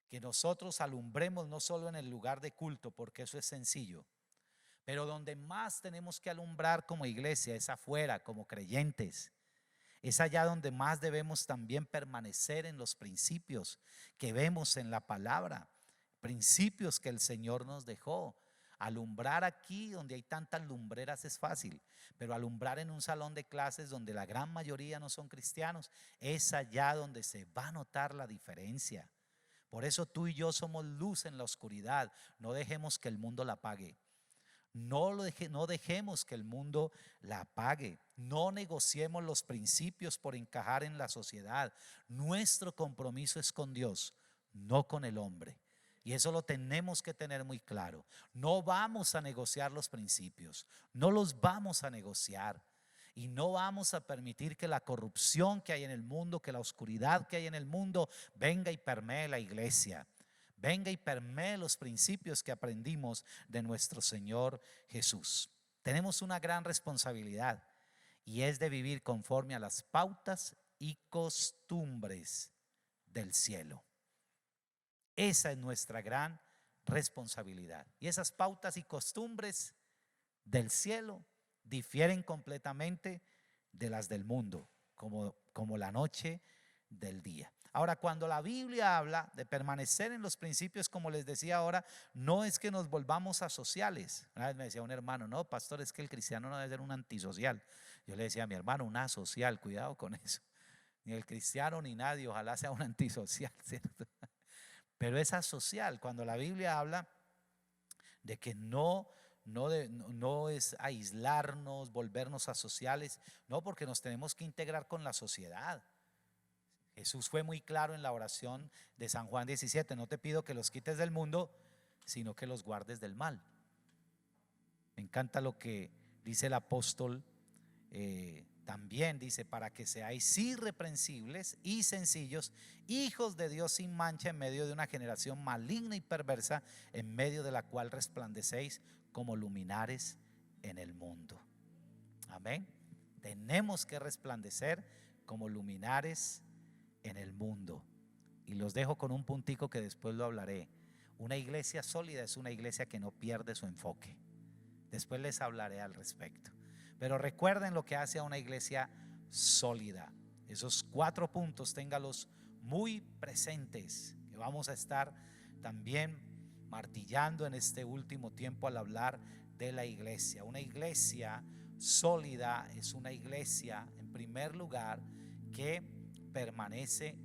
que nosotros alumbremos no solo en el lugar de culto, porque eso es sencillo, pero donde más tenemos que alumbrar como iglesia es afuera, como creyentes. Es allá donde más debemos también permanecer en los principios que vemos en la palabra, principios que el Señor nos dejó. Alumbrar aquí donde hay tantas lumbreras es fácil, pero alumbrar en un salón de clases donde la gran mayoría no son cristianos, es allá donde se va a notar la diferencia. Por eso tú y yo somos luz en la oscuridad. No dejemos que el mundo la apague. No dejemos que el mundo la apague. No negociemos los principios por encajar en la sociedad. Nuestro compromiso es con Dios, no con el hombre. Y eso lo tenemos que tener muy claro. No vamos a negociar los principios, no los vamos a negociar. Y no vamos a permitir que la corrupción que hay en el mundo, que la oscuridad que hay en el mundo venga y permee la iglesia. Venga y permee los principios que aprendimos de nuestro Señor Jesús. Tenemos una gran responsabilidad y es de vivir conforme a las pautas y costumbres del cielo. Esa es nuestra gran responsabilidad. Y esas pautas y costumbres del cielo difieren completamente de las del mundo, como la noche del día. Ahora, cuando la Biblia habla de permanecer en los principios, como les decía ahora, no es que nos volvamos asociales. Una vez me decía un hermano: no, pastor, es que el cristiano no debe ser un antisocial. Yo le decía a mi hermano: un asocial, cuidado con eso. Ni el cristiano ni nadie, ojalá sea un antisocial, ¿cierto? Pero es asocial. Cuando la Biblia habla de que no es aislarnos, volvernos asociales, no, porque nos tenemos que integrar con la sociedad. Jesús fue muy claro en la oración de San Juan 17: no te pido que los quites del mundo, sino que los guardes del mal. Me encanta lo que dice el apóstol, también dice: para que seáis irreprensibles y sencillos, hijos de Dios sin mancha en medio de una generación maligna y perversa, en medio de la cual resplandecéis como luminares en el mundo. Amén. Tenemos que resplandecer como luminares en el mundo. Y los dejo con un puntico que después lo hablaré. Una iglesia sólida es una iglesia que no pierde su enfoque. Después les hablaré al respecto. Pero recuerden lo que hace a una iglesia sólida. Esos 4 puntos, téngalos muy presentes, que vamos a estar también martillando en este último tiempo al hablar de la iglesia. Una iglesia sólida es una iglesia, en primer lugar, que permanece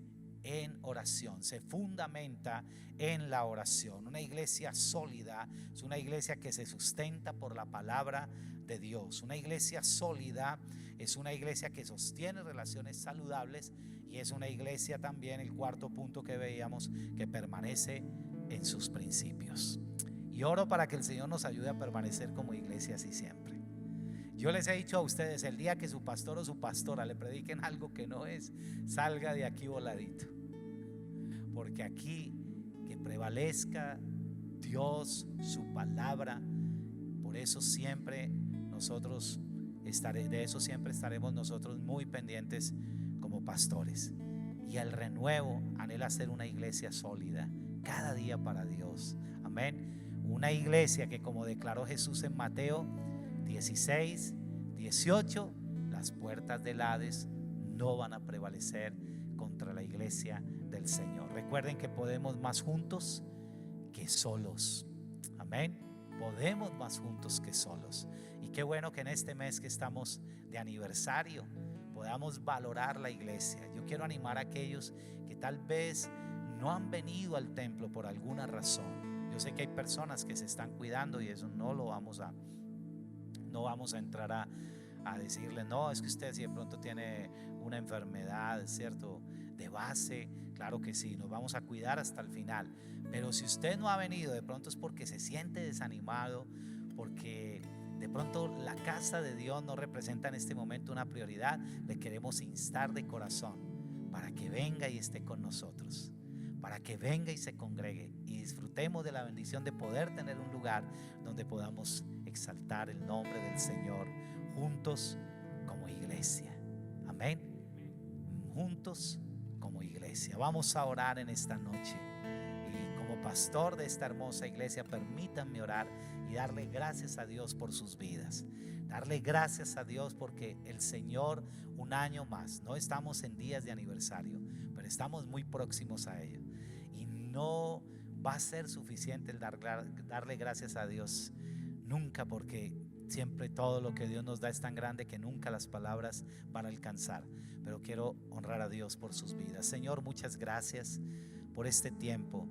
en oración, se fundamenta en la oración. Una iglesia sólida es una iglesia que se sustenta por la palabra de Dios. Una iglesia sólida es una iglesia que sostiene relaciones saludables, y es una iglesia también, el 4 punto que veíamos, que permanece en sus principios. Y oro para que el Señor nos ayude a permanecer como iglesia así siempre. Yo les he dicho a ustedes: el día que su pastor o su pastora le prediquen algo que no es, salga de aquí voladito. Porque aquí que prevalezca Dios, su palabra. Por eso siempre nosotros de eso siempre estaremos nosotros muy pendientes como pastores. Y el renuevo anhela ser una iglesia sólida cada día para Dios. Amén. Una iglesia que, como declaró Jesús en Mateo 16, 18, las puertas del Hades no van a prevalecer contra la iglesia del Señor. Recuerden que podemos más juntos que solos. Amén. Podemos más juntos que solos. Y qué bueno que en este mes que estamos de aniversario podamos valorar la iglesia. Yo quiero animar a aquellos que tal vez no han venido al templo por alguna razón. Yo sé que hay personas que se están cuidando, y eso no vamos a entrar a decirle: no, es que usted si de pronto tiene una enfermedad, ¿cierto?, de base. Claro que sí, nos vamos a cuidar hasta el final. Pero si usted no ha venido, de pronto es porque se siente desanimado, porque de pronto la casa de Dios no representa en este momento una prioridad. Le queremos instar de corazón para que venga y esté con nosotros, para que venga y se congregue y disfrutemos de la bendición de poder tener un lugar donde podamos exaltar el nombre del Señor juntos como iglesia. Amén. Juntos como iglesia. Vamos a orar en esta noche. Y como pastor de esta hermosa iglesia, permítanme orar y darle gracias a Dios por sus vidas. Darle gracias a Dios porque el Señor, un año más, no estamos en días de aniversario, pero estamos muy próximos a ello. Y no va a ser suficiente el darle gracias a Dios nunca, porque siempre todo lo que Dios nos da es tan grande que nunca las palabras van a alcanzar. Pero quiero honrar a Dios por sus vidas. Señor, muchas gracias por este tiempo.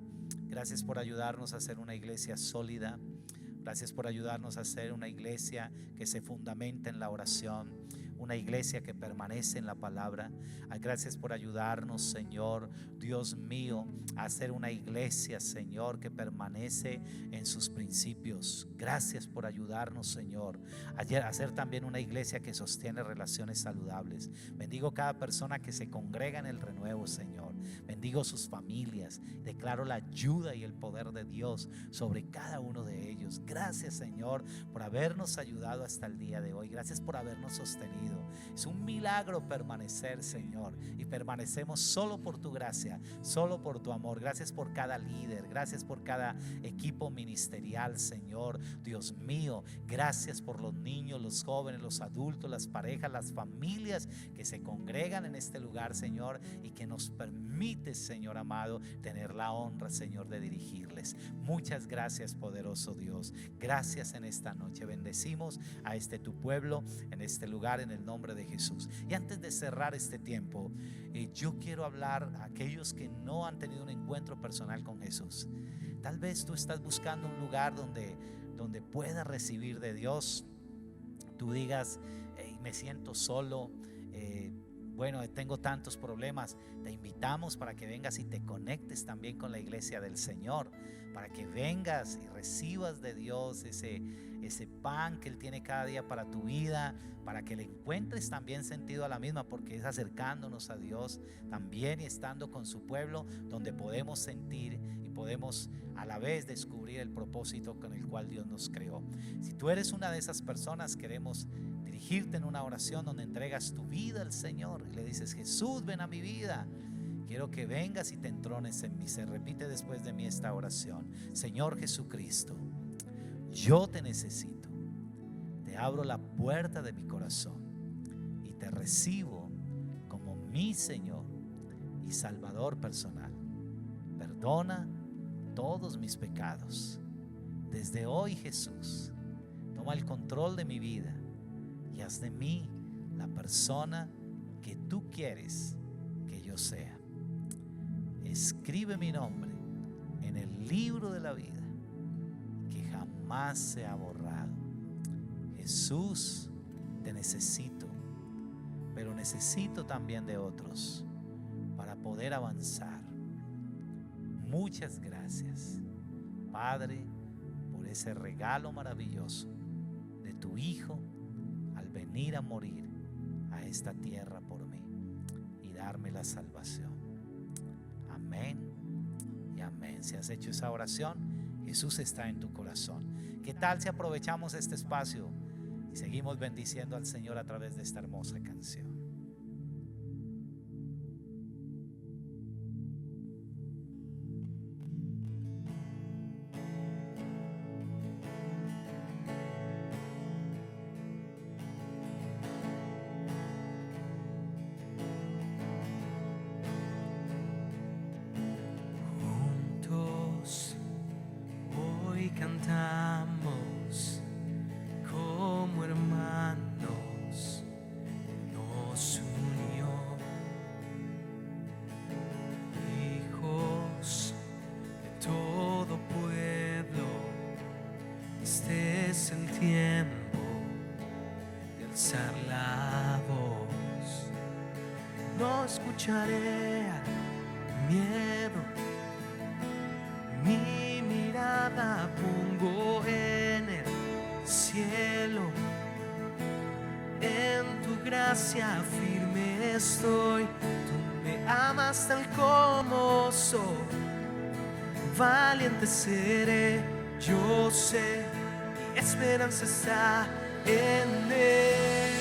Gracias por ayudarnos a ser una iglesia sólida. Gracias por ayudarnos a ser una iglesia que se fundamenta en la oración, una iglesia que permanece en la palabra. Gracias por ayudarnos, Señor, Dios mío, a ser una iglesia, Señor, que permanece en sus principios. Gracias por ayudarnos, Señor, a ser también una iglesia que sostiene relaciones saludables. Bendigo cada persona que se congrega en el renuevo, Señor. Bendigo sus familias. Declaro la ayuda y el poder de Dios sobre cada uno de ellos. Gracias, Señor, por habernos ayudado hasta el día de hoy. Gracias por habernos sostenido. Es un milagro permanecer, Señor, y permanecemos solo por tu gracia, solo por tu amor. Gracias por cada líder, gracias por cada equipo ministerial, Señor, Dios mío. Gracias por los niños, los jóvenes, los adultos, las parejas, las familias que se congregan en este lugar, Señor, y que nos permite, Señor amado, tener la honra, Señor, de dirigirles. Muchas gracias, poderoso Dios. Gracias en esta noche. Bendecimos a tu pueblo en este lugar en el nombre de Jesús. Y antes de cerrar este tiempo, yo quiero hablar a aquellos que no han tenido un encuentro personal con Jesús. Tal vez tú estás buscando un lugar donde puedas recibir de Dios. Tú digas, me siento solo, bueno, tengo tantos problemas. Te invitamos para que vengas y te conectes también con la iglesia del Señor, para que vengas y recibas de Dios ese pan que Él tiene cada día para tu vida, para que le encuentres también sentido a la misma, porque es acercándonos a Dios también y estando con su pueblo donde podemos sentir y podemos a la vez descubrir el propósito con el cual Dios nos creó. Si tú eres una de esas personas, queremos dirigirte en una oración donde entregas tu vida al Señor y le dices: Jesús, ven a mi vida. Quiero que vengas y te entrones en mí. Se repite después de mí esta oración: Señor Jesucristo, yo te necesito. Te abro la puerta de mi corazón y te recibo como mi Señor y Salvador personal. Perdona todos mis pecados. Desde hoy, Jesús, toma el control de mi vida y haz de mí la persona que tú quieres que yo sea. Escribe mi nombre en el libro de la vida que jamás se ha borrado. Jesús, te necesito, pero necesito también de otros para poder avanzar. Muchas gracias, Padre, por ese regalo maravilloso de tu Hijo al venir a morir a esta tierra por mí y darme la salvación. Amén y amén. Si has hecho esa oración, Jesús está en tu corazón. ¿Qué tal si aprovechamos este espacio y seguimos bendiciendo al Señor a través de esta hermosa canción? Cantamos como hermanos, nos unió, hijos de todo pueblo. Este es el tiempo de alzar la voz. No escucharé miedo, mi mirada pongo en el cielo. En tu gracia firme estoy, tú me amas tal como soy. Valiente seré, yo sé, mi esperanza está en él.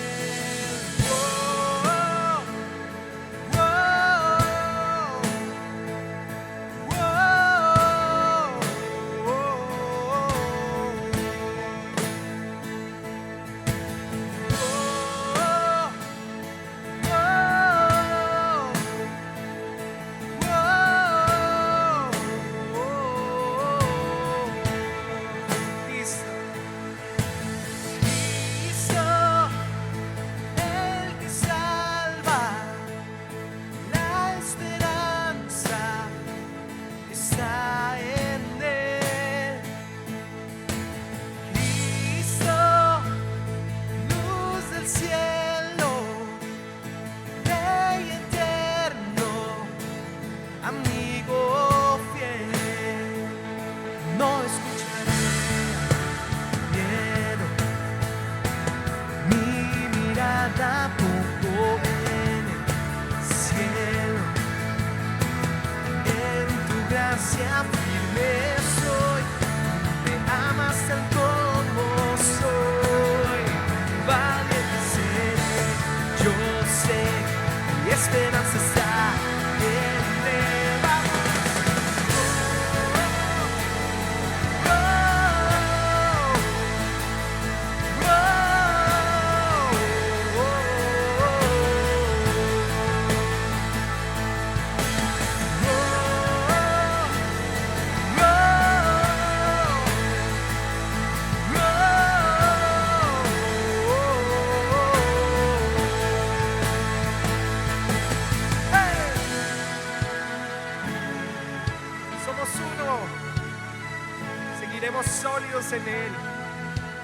Sólidos en Él.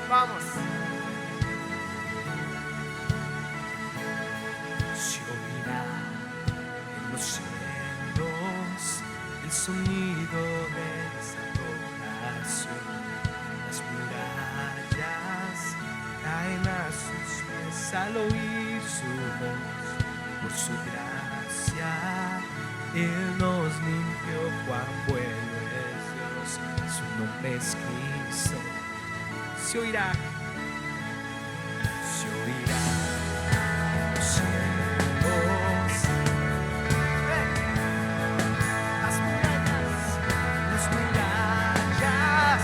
Vamos. Se oirá en los cielos el sonido de esta adoración. Las murallas caen a sus pies al oír su voz. Por su gracia Él nos limpió. Cuán bueno es Dios, su nombre es Cristo. Se oirá. Se oirá en los cielos. Las murallas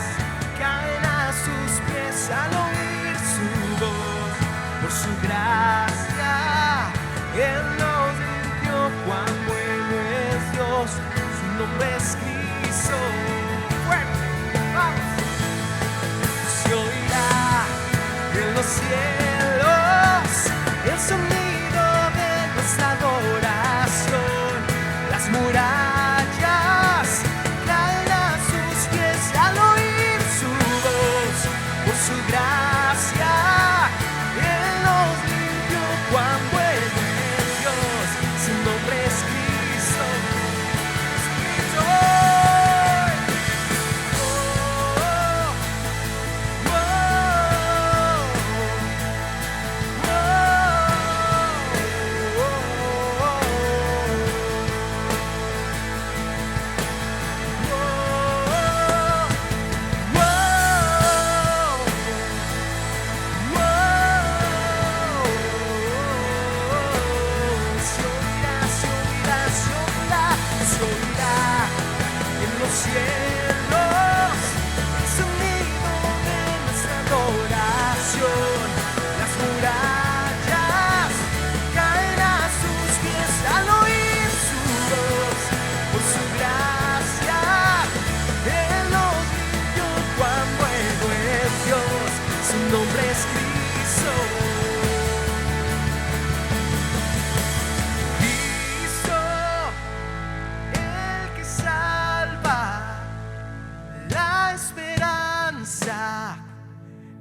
caen a sus pies al oír su voz. Por su gracia Él nos limpió. Cuán bueno es Dios, su nombre es Cristo. Se oirá en los cielos el sonido de nuestra adoración. Las murallas caen a sus pies al oír su voz. Por su gracia Él nos limpió. Cuán bueno es Dios, su nombre es Cristo.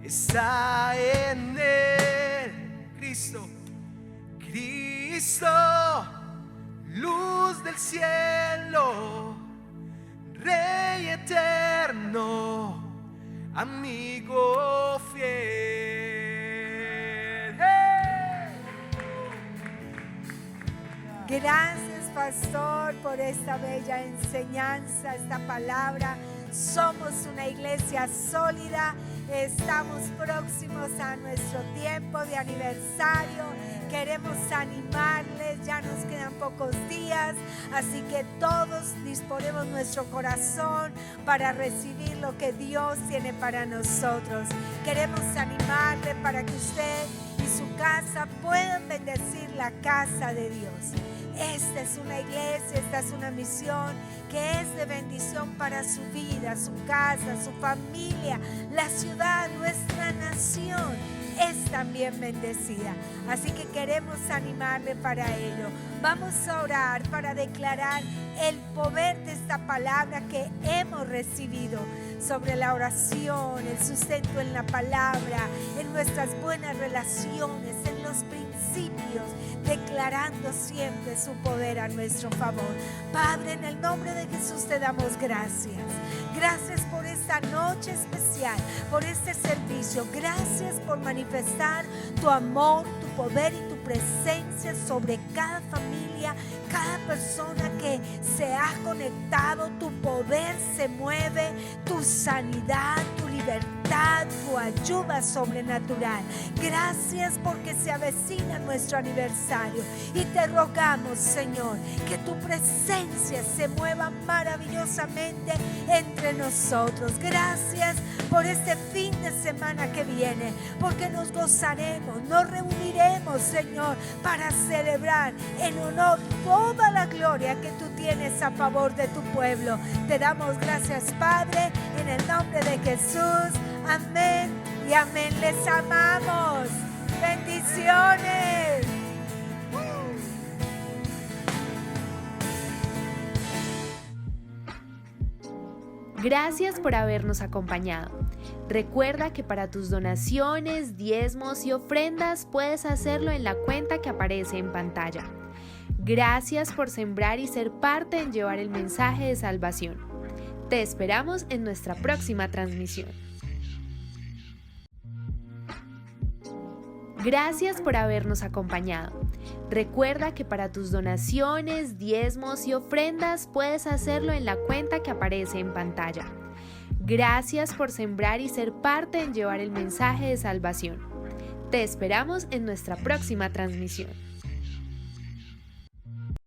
Está en él, Cristo, luz del cielo, Rey eterno, amigo fiel. ¡Hey! Gracias, pastor, por esta bella enseñanza, esta palabra. Somos una iglesia sólida. Estamos próximos a nuestro tiempo de aniversario. Queremos animarles, ya nos quedan pocos días, así que todos disponemos nuestro corazón para recibir lo que Dios tiene para nosotros. Queremos animarle para que usted y su casa puedan bendecir la casa de Dios. Esta es una iglesia, esta es una misión que es de bendición para su vida, su casa, su familia, la ciudad, nuestra nación es también bendecida. Así que queremos animarle para ello. Vamos a orar para declarar el poder de esta palabra que hemos recibido sobre la oración, el sustento en la palabra, en nuestras buenas relaciones, en los principios, declarando siempre su poder a nuestro favor. Padre, en el nombre de Jesús te damos gracias. Gracias por esta noche especial, por este servicio. Gracias por manifestar tu amor, tu poder y tu presencia sobre cada familia, cada persona que se ha conectado. Tu poder se mueve, tu sanidad, tu libertad, tu ayuda sobrenatural. Gracias porque se avecina nuestro aniversario y te rogamos, Señor, que tu presencia se mueva maravillosamente entre nosotros. Gracias por este fin de semana que viene, porque nos gozaremos, nos reuniremos, Señor, para celebrar en honor toda la gloria que tú tienes a favor de tu pueblo. Te damos gracias, Padre, en el nombre de Jesús. Amén y amén. Les amamos. Bendiciones. Gracias por habernos acompañado. Recuerda que para tus donaciones, diezmos y ofrendas puedes hacerlo en la cuenta que aparece en pantalla. Gracias por sembrar y ser parte en llevar el mensaje de salvación. Te esperamos en nuestra próxima transmisión. Gracias por habernos acompañado. Recuerda que para tus donaciones, diezmos y ofrendas puedes hacerlo en la cuenta que aparece en pantalla. Gracias por sembrar y ser parte en llevar el mensaje de salvación. Te esperamos en nuestra próxima transmisión.